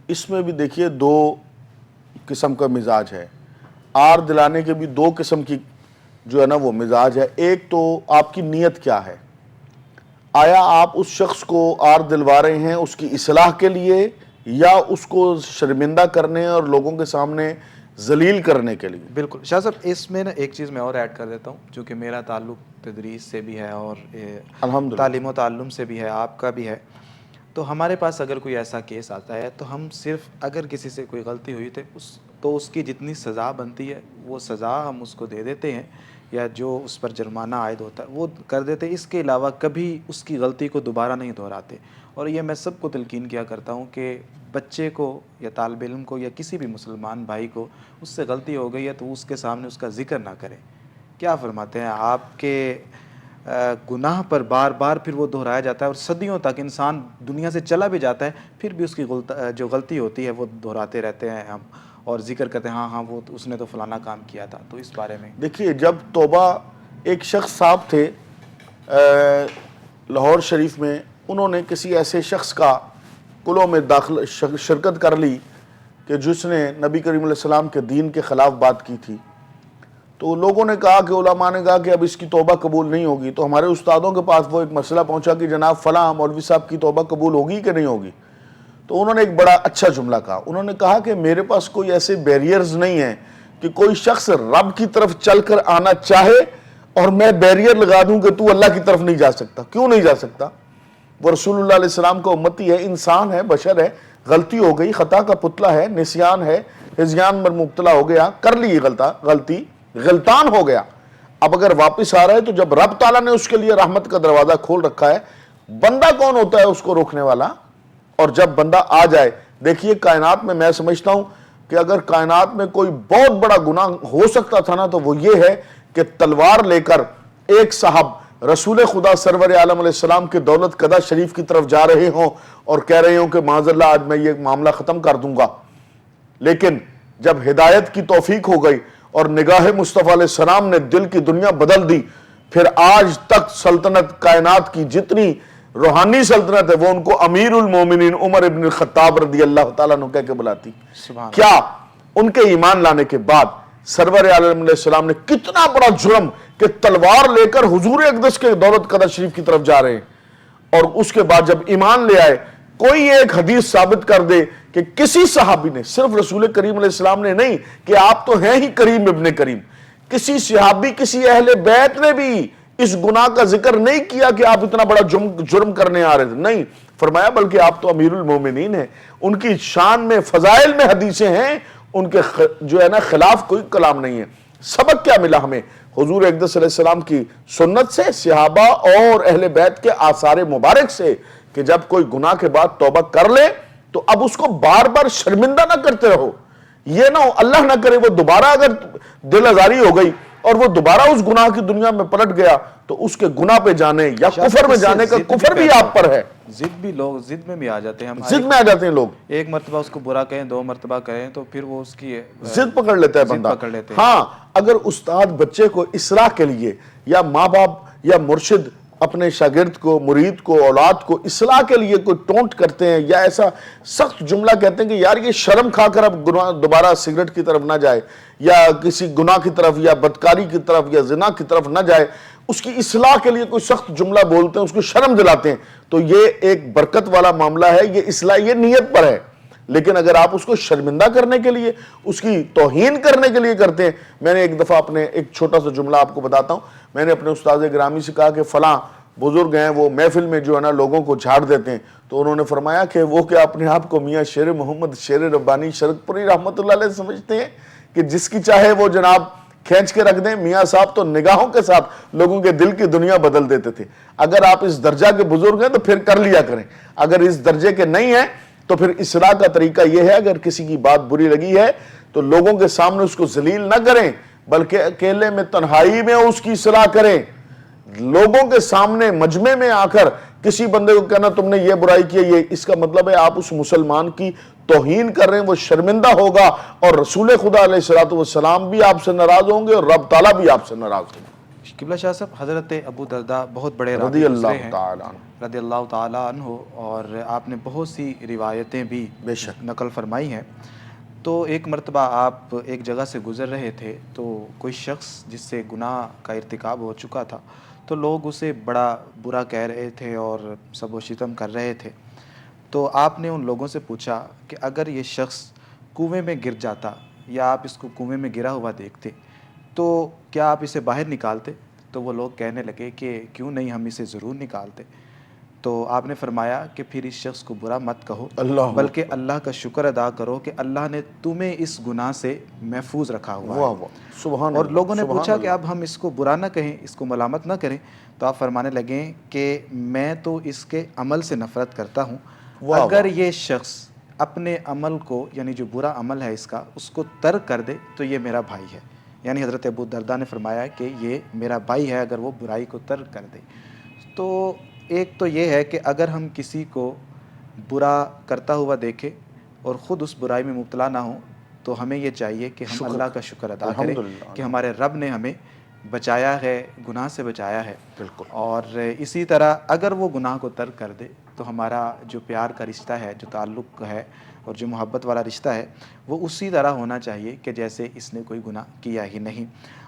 اس میں بھی دیکھیے دو قسم کا مزاج ہے. آر دلانے کے بھی دو قسم کی جو ہے نا وہ مزاج ہے. ایک تو آپ کی نیت کیا ہے، آیا آپ اس شخص کو آر دلوا رہے ہیں اس کی اصلاح کے لیے یا اس کو شرمندہ کرنے اور لوگوں کے سامنے ذلیل کرنے کے لیے؟ بالکل شاہ صاحب، اس میں نا ایک چیز میں اور ایڈ کر دیتا ہوں، چونکہ میرا تعلق تدریس سے بھی ہے اور تعلیم و تعلم سے بھی ہے، آپ کا بھی ہے. تو ہمارے پاس اگر کوئی ایسا کیس آتا ہے تو ہم صرف اگر کسی سے کوئی غلطی ہوئی تو اس کی جتنی سزا بنتی ہے وہ سزا ہم اس کو دے دیتے ہیں، یا جو اس پر جرمانہ عائد ہوتا ہے وہ کر دیتے. اس کے علاوہ کبھی اس کی غلطی کو دوبارہ نہیں دہراتے. اور یہ میں سب کو تلقین کیا کرتا ہوں کہ بچے کو یا طالب علم کو یا کسی بھی مسلمان بھائی کو اس سے غلطی ہو گئی ہے تو اس کے سامنے اس کا ذکر نہ کرے. کیا فرماتے ہیں آپ کے گناہ پر بار بار پھر وہ دہرایا جاتا ہے اور صدیوں تک انسان دنیا سے چلا بھی جاتا ہے پھر بھی اس کی جو غلطی ہوتی ہے وہ دہراتے رہتے ہیں ہم. اور ذکر کرتے ہیں ہاں وہ اس نے تو فلانا کام کیا تھا. تو اس بارے میں دیکھیے، جب توبہ ایک شخص صاحب تھے لاہور شریف میں، انہوں نے کسی ایسے شخص کا کلوں میں داخل شرکت کر لی کہ جس نے نبی کریم علیہ السلام کے دین کے خلاف بات کی تھی. تو لوگوں نے کہا کہ علماء نے کہا کہ اب اس کی توبہ قبول نہیں ہوگی. تو ہمارے استادوں کے پاس وہ ایک مسئلہ پہنچا کہ جناب فلاں مولوی صاحب کی توبہ قبول ہوگی کہ نہیں ہوگی. تو انہوں نے ایک بڑا اچھا جملہ کہا. انہوں نے کہا کہ میرے پاس کوئی ایسے بیریئرز نہیں ہیں کہ کوئی شخص رب کی طرف چل کر آنا چاہے اور میں بیریئر لگا دوں کہ تو اللہ کی طرف نہیں جا سکتا. کیوں نہیں جا سکتا؟ وہ رسول اللہ علیہ السلام کا امتی ہے، انسان ہے، بشر ہے، غلطی ہو گئی، خطا کا پتلا ہے، نسیان ہے، ہذیان میں مبتلا ہو گیا، کر لی غلطی، غلطان ہو گیا. اب اگر واپس آ رہا ہے تو جب رب تعالیٰ نے اس کے لیے رحمت کا دروازہ کھول رکھا ہے، بندہ کون ہوتا ہے اس کو روکنے والا؟ اور جب بندہ آ جائے، دیکھیے کائنات میں سمجھتا ہوں کہ اگر کائنات میں کوئی بہت بڑا گناہ ہو سکتا تھا نا تو وہ یہ ہے کہ تلوار لے کر ایک صاحب رسول خدا سرور عالم علیہ السلام کے دولت قدہ شریف کی طرف جا رہے ہوں اور کہہ رہے ہوں کہ معاذ اللہ آج میں یہ معاملہ ختم کر دوں گا. لیکن جب ہدایت کی توفیق ہو گئی اور نگاہ مصطفیٰ علیہ السلام نے دل کی دنیا بدل دی، پھر آج تک سلطنت کائنات کی جتنی روحانی سلطنت ہے وہ ان کو امیر المومنین عمر ابن الخطاب رضی اللہ تعالیٰ عنہ کہہ کے بلاتی. کیا ان کے ایمان لانے کے بعد سرور عالم علیہ السلام نے کتنا بڑا جرم کہ تلوار لے کر حضور اقدس کے دولت قدر شریف کی طرف جا رہے ہیں، اور اس کے بعد جب ایمان لے آئے کوئی ایک حدیث ثابت کر دے کہ کسی صحابی نے، صرف رسول کریم علیہ السلام نے نہیں کہ آپ تو ہیں ہی کریم ابن کریم، کسی صحابی کسی اہل بیت نے بھی اس گناہ کا ذکر نہیں کیا کہ آپ اتنا بڑا جرم کرنے آ رہے تھے. نہیں فرمایا بلکہ آپ تو امیر المومنین ہیں. ان کی شان میں فضائل میں حدیثیں ہیں، ان کے جو ہے نا خلاف کوئی کلام نہیں ہے. سبق کیا ملا ہمیں حضور اقدس علیہ السلام کی سنت سے، صحابہ اور اہل بیت کے آثار مبارک سے، کہ جب کوئی گناہ کے بعد توبہ کر لے تو اب اس کو بار بار شرمندہ نہ کرتے رہو. یہ نہ ہو اللہ نہ کرے وہ دوبارہ اگر دل آزاری ہو گئی اور وہ دوبارہ اس گناہ کی دنیا میں پلٹ گیا تو اس کے گناہ پہ جانے یا کفر میں جانے کا کفر بھی آپ پر ہے. ضد میں بھی آ جاتے ہیں، ضد میں آ جاتے ہیں لوگ. ایک مرتبہ اس کو برا کہیں، دو مرتبہ کہیں تو پھر وہ اس کی ضد پکڑ لیتا ہے بندہ. ہاں اگر استاد بچے کو اصلاح کے لیے یا ماں باپ یا مرشد اپنے شاگرد کو، مرید کو، اولاد کو اصلاح کے لیے کوئی ٹونٹ کرتے ہیں یا ایسا سخت جملہ کہتے ہیں کہ یار یہ شرم کھا کر اب دوبارہ سگریٹ کی طرف نہ جائے یا کسی گناہ کی طرف یا بدکاری کی طرف یا زنا کی طرف نہ جائے، اس کی اصلاح کے لیے کوئی سخت جملہ بولتے ہیں، اس کو شرم دلاتے ہیں، تو یہ ایک برکت والا معاملہ ہے، یہ اصلاح یہ نیت پر ہے. لیکن اگر آپ اس کو شرمندہ کرنے کے لیے، اس کی توہین کرنے کے لیے کرتے ہیں. میں نے ایک دفعہ اپنے ایک چھوٹا سا جملہ آپ کو بتاتا ہوں. میں نے اپنے استاد گرامی سے کہا کہ فلاں بزرگ ہیں، وہ محفل میں جو ہے نا لوگوں کو جھاڑ دیتے ہیں. تو انہوں نے فرمایا کہ وہ کہ اپنے آپ کو میاں شیر محمد شیر ربانی شرک پوری رحمت اللہ علیہ سمجھتے ہیں کہ جس کی چاہے وہ جناب کھینچ کے رکھ دیں. میاں صاحب تو نگاہوں کے ساتھ لوگوں کے دل کی دنیا بدل دیتے تھے. اگر آپ اس درجہ کے بزرگ ہیں تو پھر کر لیا کریں، اگر اس درجے کے نہیں ہیں تو پھر اصلاح کا طریقہ یہ ہے اگر کسی کی بات بری لگی ہے تو لوگوں کے سامنے اس کو ذلیل نہ کریں بلکہ اکیلے میں تنہائی میں اس کی اصلاح کریں. لوگوں کے سامنے مجمع میں آ کر کسی بندے کو کہنا تم نے یہ برائی کی ہے، یہ اس کا مطلب ہے آپ اس مسلمان کی توہین کر رہے ہیں، وہ شرمندہ ہوگا اور رسول خدا علیہ الصلوۃ والسلام بھی آپ سے ناراض ہوں گے اور رب تعالیٰ بھی آپ سے ناراض ہوں گے. قبلہ شاہ صاحب، حضرت ابو درداء بہت بڑے رضی اللہ تعالیٰ عنہ رضی اللہ تعالیٰ عنہ، اور آپ نے بہت سی روایتیں بھی بے شک نقل فرمائی ہیں. تو ایک مرتبہ آپ ایک جگہ سے گزر رہے تھے تو کوئی شخص جس سے گناہ کا ارتکاب ہو چکا تھا تو لوگ اسے بڑا برا کہہ رہے تھے اور سب و شتم کر رہے تھے. تو آپ نے ان لوگوں سے پوچھا کہ اگر یہ شخص کنویں میں گر جاتا یا آپ اس کو کنویں میں گرا ہوا دیکھتے تو کیا آپ اسے باہر نکالتے؟ تو وہ لوگ کہنے لگے کہ کیوں نہیں، ہم اسے ضرور نکالتے. تو آپ نے فرمایا کہ پھر اس شخص کو برا مت کہو بلکہ اللہ کا شکر ادا کرو کہ اللہ نے تمہیں اس گناہ سے محفوظ رکھا ہوا ہے. سبحان اور اللہ. لوگوں نے پوچھا کہ اب ہم اس کو برا نہ کہیں، اس کو ملامت نہ کریں. تو آپ فرمانے لگیں کہ میں تو اس کے عمل سے نفرت کرتا ہوں. اگر یہ شخص اپنے عمل کو، یعنی جو برا عمل ہے اس کو ترک کر دے تو یہ میرا بھائی ہے. یعنی حضرت ابو درداء نے فرمایا کہ یہ میرا بھائی ہے اگر وہ برائی کو ترک کر دے. تو ایک تو یہ ہے کہ اگر ہم کسی کو برا کرتا ہوا دیکھیں اور خود اس برائی میں مبتلا نہ ہوں تو ہمیں یہ چاہیے کہ ہم شکر اللہ کا شکر ادا کریں الحمدللہ کہ ہمارے رب نے ہمیں بچایا ہے، گناہ سے بچایا ہے۔ بالکل۔ اور اسی طرح اگر وہ گناہ کو ترک کر دے تو ہمارا جو پیار کا رشتہ ہے، جو تعلق ہے اور جو محبت والا رشتہ ہے، وہ اسی طرح ہونا چاہیے کہ جیسے اس نے کوئی گناہ کیا ہی نہیں۔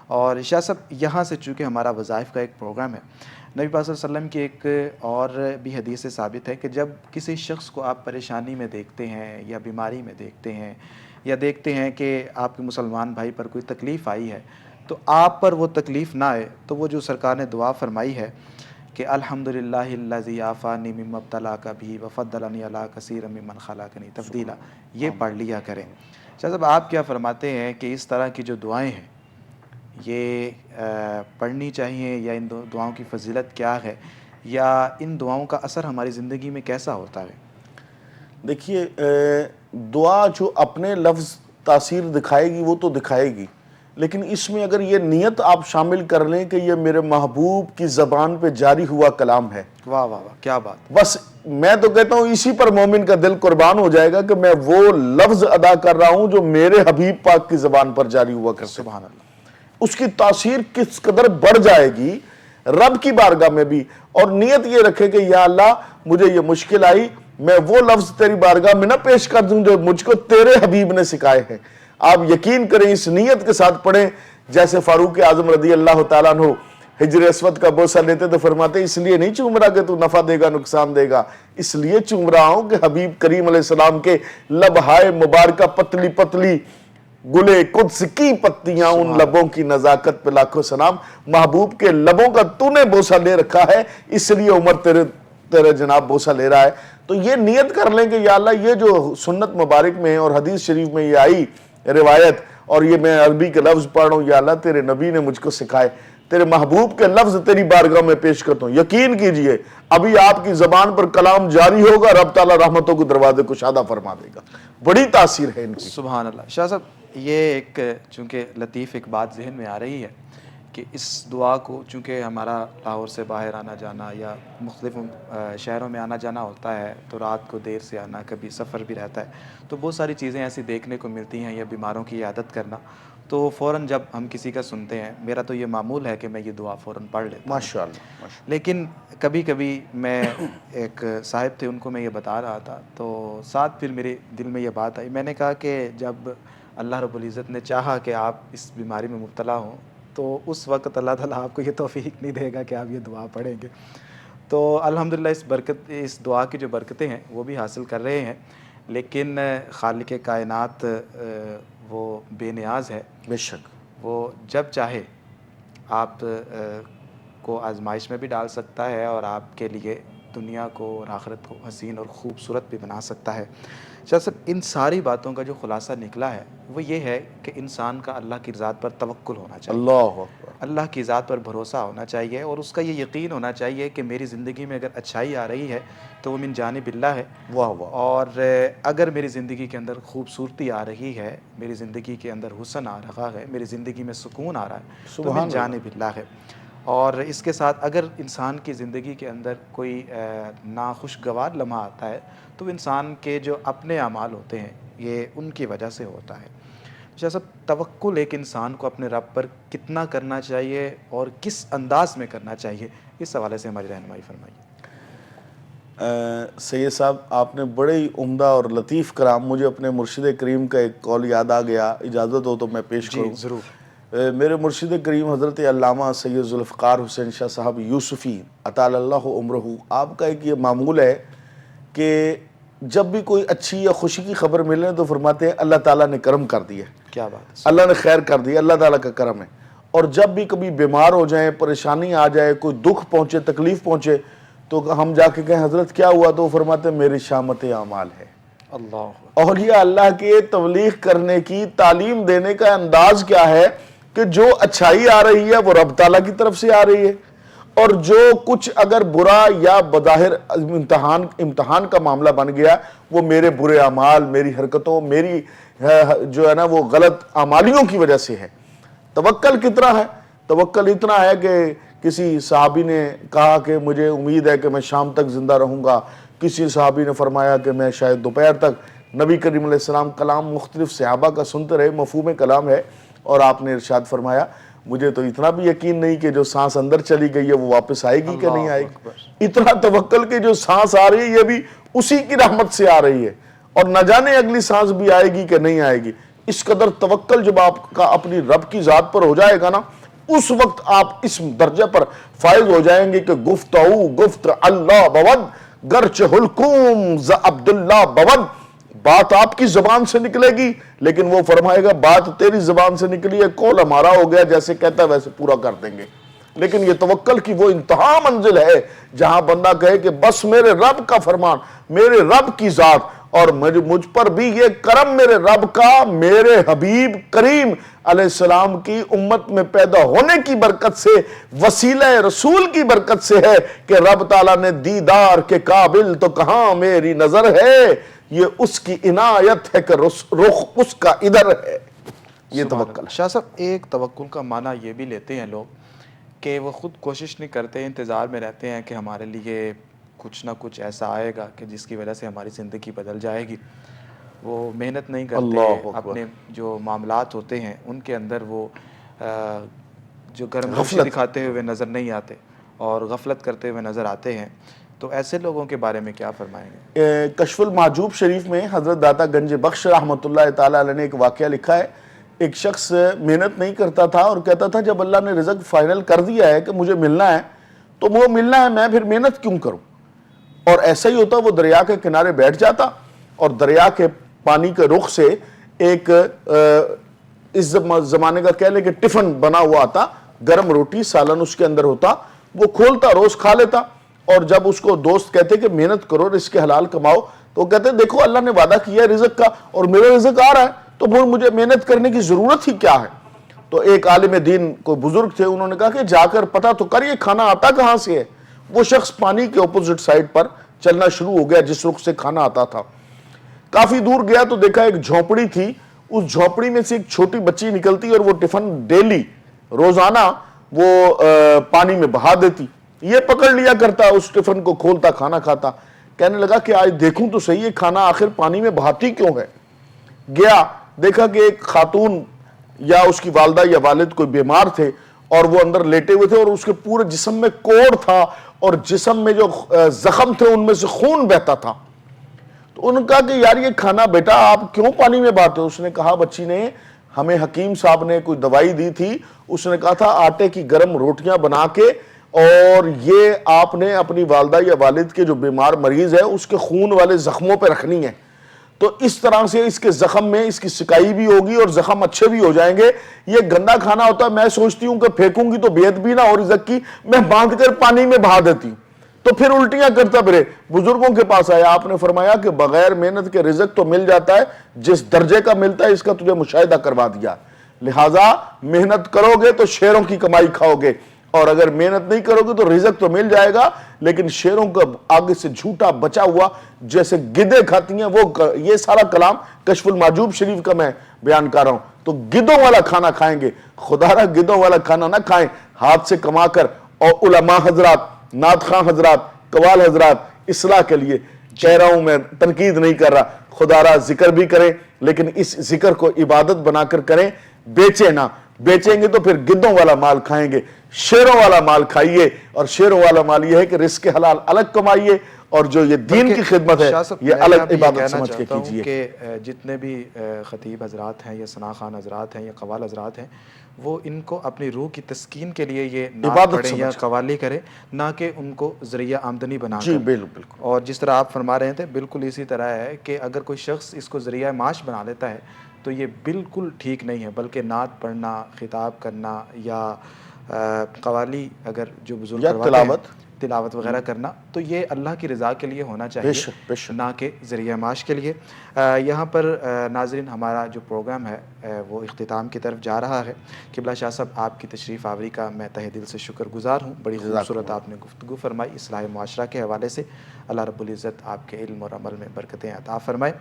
اور شاہ صاحب یہاں سے چونکہ ہمارا وظائف کا ایک پروگرام ہے، نبی پاک صلی اللہ علیہ وسلم کی ایک اور بھی حدیث سے ثابت ہے کہ جب کسی شخص کو آپ پریشانی میں دیکھتے ہیں یا بیماری میں دیکھتے ہیں یا دیکھتے ہیں کہ آپ کے مسلمان بھائی پر کوئی تکلیف آئی ہے تو آپ پر وہ تکلیف نہ آئے، تو وہ جو سرکار نے دعا فرمائی ہے کہ الحمدللہ الذی عافانی مما ابتلاک بہ وفضلنی علی کثیر ممن خلقنی تفضیلا، یہ پڑھ لیا کریں۔ شاہ صاحب آپ کیا فرماتے ہیں کہ اس طرح کی جو دعائیں ہیں یہ پڑھنی چاہیے، یا ان دعاؤں کی فضیلت کیا ہے، یا ان دعاؤں کا اثر ہماری زندگی میں کیسا ہوتا ہے؟ دیکھیے دعا جو اپنے لفظ تاثیر دکھائے گی وہ تو دکھائے گی، لیکن اس میں اگر یہ نیت آپ شامل کر لیں کہ یہ میرے محبوب کی زبان پہ جاری ہوا کلام ہے، واہ واہ واہ، کیا بات! بس میں تو کہتا ہوں اسی پر مومن کا دل قربان ہو جائے گا کہ میں وہ لفظ ادا کر رہا ہوں جو میرے حبیب پاک کی زبان پر جاری ہوا کرتے ہیں۔ سبحان اللہ۔ اس کی تاثیر کس قدر بڑھ جائے گی رب کی بارگاہ میں بھی، اور نیت یہ رکھے کہ یا اللہ مجھے یہ مشکل آئی، میں وہ لفظ تیری بارگاہ میں نہ پیش کر دوں جو مجھ کو تیرے حبیب نے سکھائے ہیں۔ آپ یقین کریں اس نیت کے ساتھ پڑھیں، جیسے فاروق اعظم رضی اللہ تعالیٰ عنہ حجر اسود کا بوسہ لیتے تو فرماتے اس لیے نہیں چوم رہا کہ تو نفع دے گا نقصان دے گا، اس لیے چوم رہا ہوں کہ حبیب کریم علیہ السلام کے لبہائے مبارکہ پتلی پتلی گلے قدس کی پتیاں، ان لبوں کی نزاکت پہ لاکھوں سلام، محبوب کے لبوں کا تو نے بوسہ لے رکھا ہے اس لیے عمر تیرے جناب بوسہ لے رہا ہے۔ تو یہ نیت کر لیں کہ یا اللہ یہ جو سنت مبارک میں اور حدیث شریف میں یہ آئی روایت، اور یہ میں عربی کے لفظ پڑھ رہا ہوں، یا اللہ تیرے نبی نے مجھ کو سکھائے، تیرے محبوب کے لفظ تیری بارگاہ میں پیش کرتا ہوں۔ یقین کیجئے ابھی آپ کی زبان پر کلام جاری ہوگا، رب تعالیٰ رحمتوں کے دروازے کشادہ فرما دے گا۔ بڑی تاثیر ہے ان کی۔ سبحان اللہ۔ شاہ صاحب یہ ایک چونکہ لطیف ایک بات ذہن میں آ رہی ہے کہ اس دعا کو چونکہ ہمارا لاہور سے باہر آنا جانا یا مختلف شہروں میں آنا جانا ہوتا ہے تو رات کو دیر سے آنا، کبھی سفر بھی رہتا ہے، تو بہت ساری چیزیں ایسی دیکھنے کو ملتی ہیں، یا بیماروں کی عیادت کرنا، تو فوراً جب ہم کسی کا سنتے ہیں، میرا تو یہ معمول ہے کہ میں یہ دعا فوراً پڑھ لیتا ہوں۔ ماشاءاللہ۔ لیکن کبھی کبھی میں ایک صاحب تھے ان کو میں یہ بتا رہا تھا تو ساتھ پھر میرے دل میں یہ بات آئی، میں نے کہا کہ جب اللہ رب العزت نے چاہا کہ آپ اس بیماری میں مبتلا ہوں تو اس وقت اللہ تعالیٰ آپ کو یہ توفیق نہیں دے گا کہ آپ یہ دعا پڑھیں گے۔ تو الحمدللہ اس دعا کی جو برکتیں ہیں وہ بھی حاصل کر رہے ہیں، لیکن خالق کائنات وہ بے نیاز ہے، بے شک وہ جب چاہے آپ کو آزمائش میں بھی ڈال سکتا ہے اور آپ کے لیے دنیا کو اور آخرت کو حسین اور خوبصورت بھی بنا سکتا ہے۔ شاہ صاحب ان ساری باتوں کا جو خلاصہ نکلا ہے وہ یہ ہے کہ انسان کا اللہ کی ذات پر توکل ہونا چاہیے، اللہ اکبر، اللہ کی ذات پر بھروسہ ہونا چاہیے، اور اس کا یہ یقین ہونا چاہیے کہ میری زندگی میں اگر اچھائی آ رہی ہے تو وہ من جانب اللہ ہے، واہ واہ، اور اگر میری زندگی کے اندر خوبصورتی آ رہی ہے، میری زندگی کے اندر حسن آ رہا ہے، میری زندگی میں سکون آ رہا ہے تو من جانب اللہ ہے۔ اور اس کے ساتھ اگر انسان کی زندگی کے اندر کوئی ناخوشگوار لمحہ آتا ہے تو انسان کے جو اپنے اعمال ہوتے ہیں یہ ان کی وجہ سے ہوتا ہے۔ شاہ صاحب توکل ایک انسان کو اپنے رب پر کتنا کرنا چاہیے اور کس انداز میں کرنا چاہیے، اس حوالے سے ہماری رہنمائی فرمائیے۔ سید صاحب آپ نے بڑے ہی عمدہ اور لطیف کلام، مجھے اپنے مرشد کریم کا ایک قول یاد آ گیا، اجازت ہو تو میں پیش کروں؟ ضرور۔ میرے مرشد کریم حضرت علامہ سید ذوالفقار حسین شاہ صاحب یوسفی اطال اللہ عمرہ، آپ کا ایک یہ معمول ہے کہ جب بھی کوئی اچھی یا خوشی کی خبر ملے تو فرماتے ہیں اللہ تعالیٰ نے کرم کر دیا، کیا بات ہے، اللہ نے خیر کر دیا، اللہ تعالیٰ کا کرم ہے۔ اور جب بھی کبھی بیمار ہو جائیں، پریشانی آ جائے، کوئی دکھ پہنچے، تکلیف پہنچے، تو ہم جا کے کہیں حضرت کیا ہوا، تو وہ فرماتے ہیں میری شامت اعمال ہے۔ اللہ، اولیاء اللہ کے تبلیغ کرنے کی، تعلیم دینے کا انداز کیا ہے کہ جو اچھائی آ رہی ہے وہ رب تعالیٰ کی طرف سے آ رہی ہے، اور جو کچھ اگر برا یا بظاہر امتحان کا معاملہ بن گیا وہ میرے برے اعمال، میری حرکتوں، میری جو ہے نا وہ غلط اعمالیوں کی وجہ سے ہے۔ توکل کتنا ہے؟ توکل اتنا ہے کہ کسی صحابی نے کہا کہ مجھے امید ہے کہ میں شام تک زندہ رہوں گا، کسی صحابی نے فرمایا کہ میں شاید دوپہر تک، نبی کریم علیہ السلام کلام مختلف صحابہ کا سنتے رہے، مفہوم کلام ہے، اور آپ نے ارشاد فرمایا مجھے تو اتنا بھی یقین نہیں کہ جو سانس اندر چلی گئی ہے وہ واپس آئے گی کہ نہیں آئے گی، اتنا توکل کہ جو سانس آ رہی ہے یہ بھی اسی کی رحمت سے آ رہی ہے، اور نہ جانے اگلی سانس بھی آئے گی کہ نہیں آئے گی۔ اس قدر توکل جب آپ کا اپنی رب کی ذات پر ہو جائے گا نا، اس وقت آپ اس درجے پر فائز ہو جائیں گے کہ گفتگو گفت اللہ بود گرچہ حلقوم ز عبداللہ بود، بات آپ کی زبان سے نکلے گی لیکن وہ فرمائے گا بات تیری زبان سے نکلی ہے، قول ہمارا ہو گیا، جیسے کہتا ہے ویسے پورا کر دیں گے۔ لیکن یہ توکل کی وہ انتہا منزل ہے جہاں بندہ کہے کہ بس میرے رب کا فرمان، میرے رب کی ذات، اور مجھ پر بھی یہ کرم میرے رب کا، میرے حبیب کریم علیہ السلام کی امت میں پیدا ہونے کی برکت سے، وسیلہ رسول کی برکت سے ہے کہ رب تعالیٰ نے دیدار کے قابل تو کہاں میری نظر ہے، یہ اس کی عنایت ہے کہ رخ اس کا ادھر ہے۔ یہ توکل ہے۔ شاہ صاحب ایک توکل کا معنی یہ بھی لیتے ہیں لوگ کہ وہ خود کوشش نہیں کرتے، انتظار میں رہتے ہیں کہ ہمارے لیے کچھ نہ کچھ ایسا آئے گا کہ جس کی وجہ سے ہماری زندگی بدل جائے گی، وہ محنت نہیں کرتے، اللہ اکبر۔ اپنے جو معاملات ہوتے ہیں ان کے اندر وہ جو گرم روشنی دکھاتے ہوئے نظر نہیں آتے اور غفلت کرتے ہوئے نظر آتے ہیں، تو ایسے لوگوں کے بارے میں کیا فرمائیں گے؟ کشف المحجوب شریف میں حضرت داتا گنج بخش رحمۃ اللہ تعالیٰ علیہ نے ایک واقعہ لکھا ہے۔ ایک شخص محنت نہیں کرتا تھا اور کہتا تھا جب اللہ نے رزق فائنل کر دیا ہے کہ مجھے ملنا ہے تو وہ ملنا ہے، میں پھر محنت کیوں کروں؟ اور ایسا ہی ہوتا، وہ دریا کے کنارے بیٹھ جاتا اور دریا کے پانی کے رخ سے ایک اس زمانے کا کہہ لے کہ ٹفن بنا ہوا آتا، گرم روٹی سالن اس کے اندر ہوتا، وہ کھولتا روز کھا لیتا، اور جب اس کو دوست کہتے کہ محنت کرو رزق حلال کماؤ تو وہ کہتے دیکھو اللہ نے وعدہ کیا ہے رزق کا اور میرا رزق آ رہا ہے تو پھر مجھے محنت کرنے کی ضرورت ہی کیا ہے؟ تو ایک عالم دین کوئی بزرگ تھے، انہوں نے کہا کہ جا کر پتہ تو کر یہ کھانا آتا کہاں سے ہے۔ وہ شخص پانی کے اپوزٹ سائڈ پر چلنا شروع ہو گیا جس رخ سے کھانا آتا تھا۔ کافی دور گیا تو دیکھا ایک جھونپڑی تھی، اس جھونپڑی میں سے ایک چھوٹی بچی نکلتی اور وہ ٹفن ڈیلی روزانہ وہ پانی میں بہا دیتی، یہ پکڑ لیا کرتا، اس ٹفن کو کھولتا کھانا کھاتا۔ کہنے لگا کہ آج دیکھوں تو صحیح یہ کھانا آخر پانی میں بہاتی کیوں ہے؟ گیا دیکھا کہ ایک خاتون یا اس کی والدہ یا والد کوئی بیمار تھے اور وہ اندر لیٹے ہوئے تھے اور اس کے پورے جسم میں کوڑ تھا اور جسم میں جو زخم تھے ان میں سے خون بہتا تھا۔ تو انہوں نے کہا کہ یار یہ کھانا بیٹا آپ کیوں پانی میں بہاتے ہو؟ اس نے کہا بچی نے ہمیں حکیم صاحب نے کوئی دوائی دی تھی، اس نے کہا تھا آٹے کی گرم روٹیاں بنا کے اور یہ آپ نے اپنی والدہ یا والد کے جو بیمار مریض ہے اس کے خون والے زخموں پہ رکھنی ہے، تو اس طرح سے اس کے زخم میں اس کی سکائی بھی ہوگی اور زخم اچھے بھی ہو جائیں گے۔ یہ گندا کھانا ہوتا ہے، میں سوچتی ہوں کہ پھینکوں گی تو بیعت بھی نہ ہو رزق کی، میں باندھ کر پانی میں بہا دیتی ہوں تو پھر الٹیاں کرتا پھرے۔ بزرگوں کے پاس آیا، آپ نے فرمایا کہ بغیر محنت کے رزق تو مل جاتا ہے، جس درجے کا ملتا ہے اس کا تجھے مشاہدہ کروا دیا، لہٰذا محنت کرو گے تو شیروں کی کمائی کھاؤ گے، اور اگر محنت نہیں کرو گے تو رزق تو مل جائے گا لیکن شیروں کا آگے سے جھوٹا بچا ہوا جیسے گدے کھاتی ہیں وہ۔ یہ سارا کلام کشف المحجوب شریف کا میں بیان کر رہا ہوں۔ تو گدوں والا کھانا کھائیں گے، خدا را گدوں والا کھانا نہ کھائیں، ہاتھ سے کما کر۔ اور علماء حضرات، نعت خواں حضرات، قوال حضرات، اصلاح کے لیے کہہ رہا ہوں، میں تنقید نہیں کر رہا، خدا را ذکر بھی کریں لیکن اس ذکر کو عبادت بنا کر کریں، بیچیں نہ، بیچیں گے تو پھر گدوں والا مال کھائیں گے، شیروں والا مال کھائیے، اور شیروں والا مال یہ ہے کہ رزق حلال الگ کمائیے اور جو یہ دین کی خدمت ہے یہ الگ عبادت سمجھ کے کیجیے۔ کہ جتنے بھی خطیب حضرات ہیں یا ثنا خوان حضرات ہیں یا قوال حضرات ہیں وہ ان کو اپنی روح کی تسکین کے لیے یہ نعت پڑھیں یا قوالی کریں، نہ کہ ان کو ذریعہ آمدنی بنا کر۔ بالکل۔ اور جس طرح آپ فرما رہے تھے بالکل اسی طرح ہے کہ اگر کوئی شخص اس کو ذریعہ معاش بنا لیتا ہے تو یہ بالکل ٹھیک نہیں ہے، بلکہ نعت پڑھنا، خطاب کرنا یا قوالی اگر جو بزرگ کرواتے ہیں تلاوت وغیرہ کرنا تو یہ اللہ کی رضا کے لیے ہونا چاہیے، نہ کہ ذریعہ معاش کے لیے۔ یہاں پر ناظرین ہمارا جو پروگرام ہے وہ اختتام کی طرف جا رہا ہے۔ قبلہ شاہ صاحب آپ کی تشریف آوری کا میں تہہ دل سے شکر گزار ہوں، بڑی خوبصورت آپ نے گفتگو فرمائی اصلاح معاشرہ کے حوالے سے۔ اللہ رب العزت آپ کے علم اور عمل میں برکتیں عطا فرمائے۔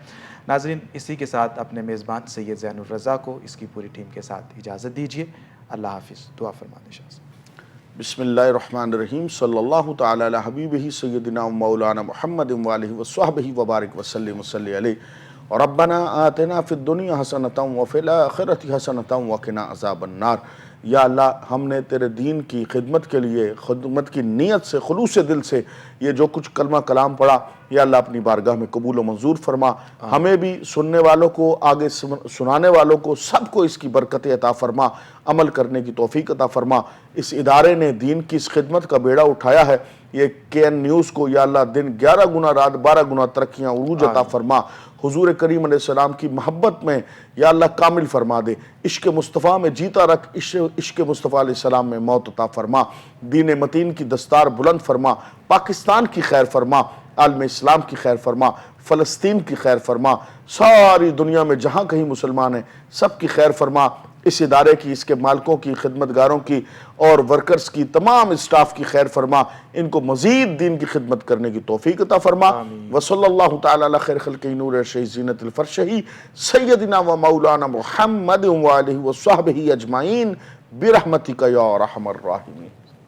ناظرین اسی کے ساتھ اپنے میزبان سید زین الرضا کو اس کی پوری ٹیم کے ساتھ اجازت دیجیے۔ اللہ حافظ، دعا فرمانے شاہ صاحب۔ بسم اللہ الرحمن الرحیم، صلی اللہ تعالی علی حبیبہ سیدنا مولانا محمد وآلہ وصحبہ وبارک وسلم وصلی علیہ ربنا آتنا فی الدنیا حسنۃ وفی الآخرۃ حسنۃ وقنا عذاب النار۔ یا اللہ ہم نے تیرے دین کی خدمت کے لیے، خدمت کی نیت سے، خلوص دل سے یہ جو کچھ کلمہ کلام پڑھا، یا اللہ اپنی بارگاہ میں قبول و منظور فرما۔ ہمیں بھی، سننے والوں کو، آگے سنانے والوں کو، سب کو اس کی برکت عطا فرما، عمل کرنے کی توفیق عطا فرما۔ اس ادارے نے دین کی اس خدمت کا بیڑا اٹھایا ہے، یہ KN نیوز کو یا اللہ دن 11 گنا رات 12 گنا ترقیاں عروج عطا فرما۔ حضور کریم علیہ السلام کی محبت میں یا اللہ کامل فرما دے، عشق مصطفیٰ میں جیتا رکھ، عشق مصطفیٰ علیہ السلام میں موت عطا فرما۔ دین متین کی دستار بلند فرما، پاکستان کی خیر فرما، عالم اسلام کی خیر فرما، فلسطین کی خیر فرما، ساری دنیا میں جہاں کہیں مسلمان ہیں سب کی خیر فرما۔ اس ادارے کی، اس کے مالکوں کی، خدمتگاروں کی اور ورکرز کی، تمام اسٹاف کی خیر فرما، ان کو مزید دین کی خدمت کرنے کی توفیق عطا فرما۔ وصلی اللہ تعالی علی خیر خلقہ نور عرشہ زینت الفرشہ سیدنا و مولانا محمد و آلہ و صحبہ اجمعین برحمتک یا ارحم الراحمین۔